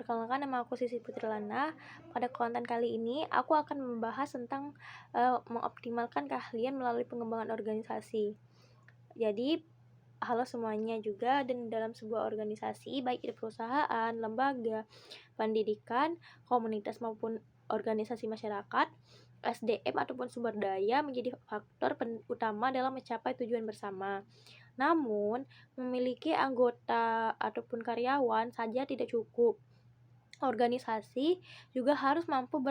perkenalkan nama aku Sisi Putralana. Pada konten kali ini, aku akan membahas tentang mengoptimalkan keahlian melalui pengembangan organisasi. Jadi, halo semuanya juga, dan dalam sebuah organisasi, baik itu perusahaan, lembaga, pendidikan, komunitas maupun organisasi masyarakat, SDM ataupun sumber daya menjadi faktor utama dalam mencapai tujuan bersama. Namun, memiliki anggota ataupun karyawan saja tidak cukup. Organisasi juga harus mampu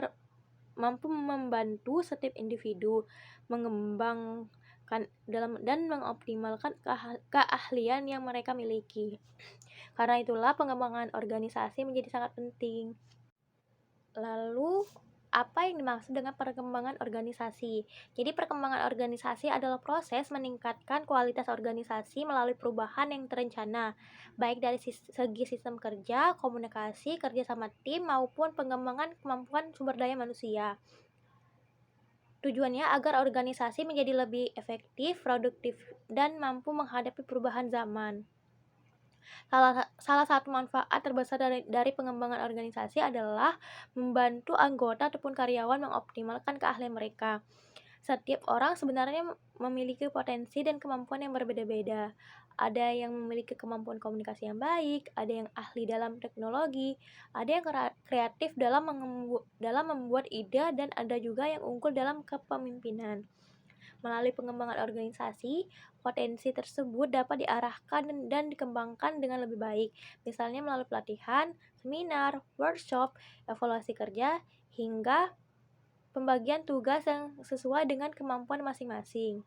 membantu setiap individu mengembangkan dan mengoptimalkan keahlian yang mereka miliki. Karena itulah pengembangan organisasi menjadi sangat penting. Lalu, apa yang dimaksud dengan perkembangan organisasi? Jadi, perkembangan organisasi adalah proses meningkatkan kualitas organisasi melalui perubahan yang terencana, baik dari segi sistem kerja, komunikasi, kerja sama tim, maupun pengembangan kemampuan sumber daya manusia. Tujuannya agar organisasi menjadi lebih efektif, produktif, dan mampu menghadapi perubahan zaman. Salah satu manfaat terbesar dari pengembangan organisasi adalah membantu anggota ataupun karyawan mengoptimalkan keahlian mereka. Setiap orang sebenarnya memiliki potensi dan kemampuan yang berbeda-beda. Ada yang memiliki kemampuan komunikasi yang baik, ada yang ahli dalam teknologi, ada yang kreatif dalam membuat ide, dan ada juga yang unggul dalam kepemimpinan. Melalui pengembangan organisasi, potensi tersebut dapat diarahkan dan dikembangkan dengan lebih baik, misalnya melalui pelatihan, seminar, workshop, evaluasi kerja, hingga pembagian tugas yang sesuai dengan kemampuan masing-masing.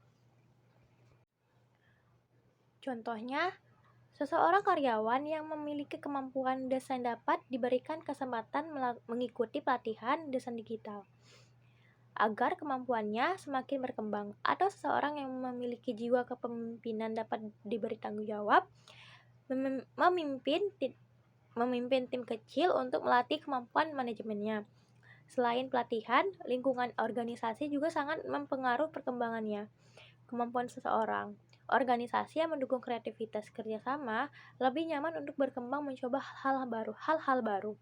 Contohnya, seseorang karyawan yang memiliki kemampuan desain dapat diberikan kesempatan mengikuti pelatihan desain digital agar kemampuannya semakin berkembang, atau seseorang yang memiliki jiwa kepemimpinan dapat diberi tanggung jawab memimpin tim kecil untuk melatih kemampuan manajemennya. Selain pelatihan, lingkungan organisasi juga sangat mempengaruhi perkembangannya. Kemampuan seseorang. Organisasi yang mendukung kreativitas kerjasama lebih nyaman untuk berkembang mencoba hal-hal baru.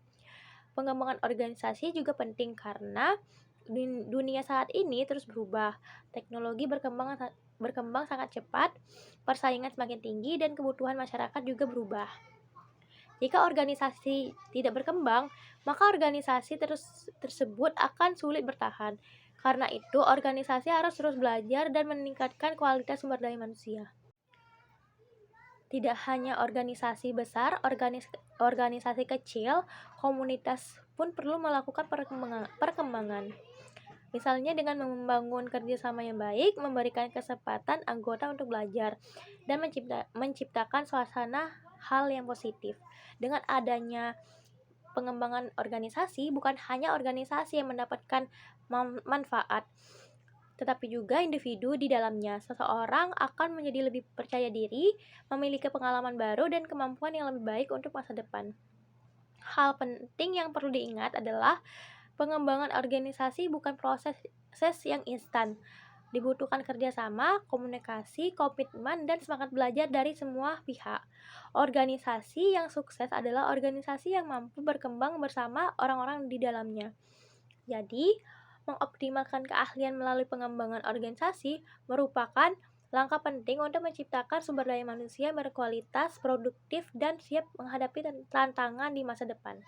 Pengembangan organisasi juga penting karena dunia saat ini terus berubah. Teknologi berkembang sangat cepat, persaingan semakin tinggi, dan kebutuhan masyarakat juga berubah. Jika organisasi tidak berkembang, maka organisasi tersebut akan sulit bertahan. Karena itu, organisasi harus terus belajar dan meningkatkan kualitas sumber daya manusia. Tidak hanya organisasi besar, organisasi kecil, komunitas pun perlu melakukan perkembangan. Misalnya dengan membangun kerjasama yang baik, memberikan kesempatan anggota untuk belajar, dan menciptakan suasana hal yang positif. Dengan adanya pengembangan organisasi, bukan hanya organisasi yang mendapatkan manfaat, tetapi juga individu di dalamnya. Seseorang akan menjadi lebih percaya diri, memiliki pengalaman baru, dan kemampuan yang lebih baik untuk masa depan. Hal penting yang perlu diingat adalah pengembangan organisasi bukan proses yang instan. Dibutuhkan kerjasama, komunikasi, komitmen, dan semangat belajar dari semua pihak. Organisasi yang sukses adalah organisasi yang mampu berkembang bersama orang-orang di dalamnya. Jadi, mengoptimalkan keahlian melalui pengembangan organisasi merupakan langkah penting untuk menciptakan sumber daya manusia berkualitas, produktif, dan siap menghadapi tantangan di masa depan.